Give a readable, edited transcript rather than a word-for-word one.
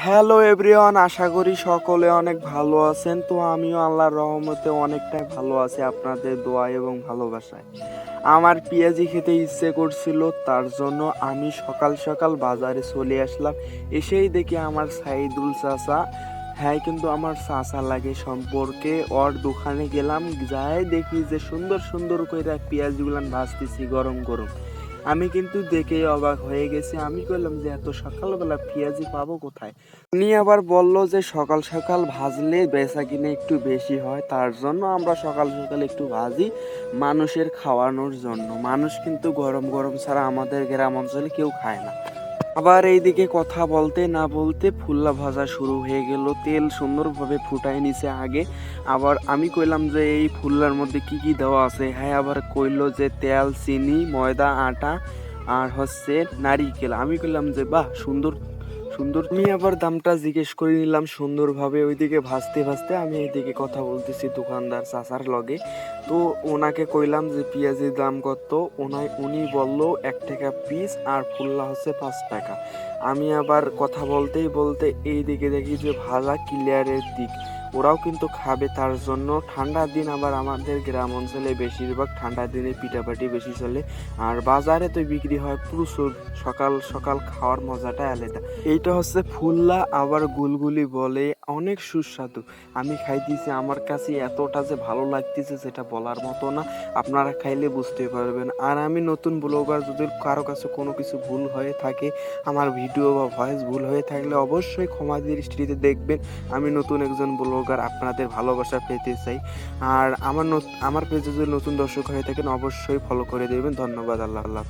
Hello everyone, আশা করি সকলে অনেক ভালো আছেন। তো আমিও আল্লাহর রহমতে অনেকটাই ভালো আছি আপনাদের দোয়া এবং ভালোবাসায়। আমার পেঁয়াজি খেতে ইচ্ছে করছিল, তার জন্য আমি সকাল সকাল বাজারে চলে আসলাম। এসেই দেখি আমার সাইদুল চাচা, হ্যাঁ কিন্তু আমার চাচা লাগে সম্পর্কে, ওর দোকানে গেলাম। যাই দেখি যে সুন্দর সুন্দর করে পেঁয়াজগুলান ভাজতেছি গরম গরম। আমি কিন্তু দেখেই অবাক হয়ে গেছি। আমি বললাম যে এত সকালবেলা পেঁয়াজি পাবো কোথায়? উনি আবার বলল যে সকাল সকাল ভাজলে বেচা কিনে একটু বেশি হয়, তার জন্য আমরা সকাল সকাল একটু ভাজি মানুষের খাওয়ানোর জন্য। মানুষ কিন্তু গরম গরম ছাড়া আমাদের গ্রাম অঞ্চলে কেউ খায় না। আবার এইদিকে কথা বলতে না বলতে ফুল্লা ভাজা শুরু হয়ে গেল। তেল সুন্দরভাবে ফুটাই নিছে আগে। আবার আমি কইলাম যে এই ফুল্লার মধ্যে কি কি দেওয়া আছে, হ্যাঁ আবার কইলো যে তেল, চিনি, ময়দা, আটা আর হচ্ছে নারিকেল। আমি কইলাম যে বাহ, সুন্দর সুন্দর। আমি আবার দামটা জিজ্ঞেস করে নিলাম সুন্দরভাবে। ওইদিকে ভাজতে ভাজতে আমি এইদিকে কথা বলতেছি দোকানদার চাচার লগে। তো ওনাকে কইলাম যে পেঁয়াজের দাম কত। উনি বলল 1 টাকা পিস আর ফুল্লা হচ্ছে 5 টাকা। আমি আবার কথা বলতেই বলতে এইদিকে দেখি যে ভাজা ক্লিয়ারের দিক। ওরাও কিন্তু খাবে, তার জন্য ঠান্ডার দিন আবার আমাদের গ্রাম অঞ্চলে বেশিরভাগ ঠান্ডার দিনে পিঠাপাটি বেশি চলে। আর বাজারে তো বিক্রি হয় প্রচুর। সকাল সকাল খাওয়ার মজাটা আলাদা। এইটা হচ্ছে ফুল্লা, আবার গুলগুলি বলে, অনেক সুস্বাদু। আমি খাইতেছি, আমার কাছে এতটা যে ভালো লাগতেছে সেটা বলার মতো না। আপনারা খাইলে বুঝতে পারবেন। আর আমি নতুন ব্লগার, যদি কারো কাছে কোনো কিছু ভুল হয়ে থাকে, আমার ভিডিও বা ভয়েস ভুল হয়ে থাকলে অবশ্যই ক্ষমা দৃষ্টিতে দেখবেন। আমি নতুন একজন ব্লগার, আপনাদের ভালোবাসা পেতে চাই। আর আমার পেজে যদি নতুন দর্শক হয়ে থাকেন অবশ্যই ফলো করে দেবেন। ধন্যবাদ। আল্লাহ আল্লাহ।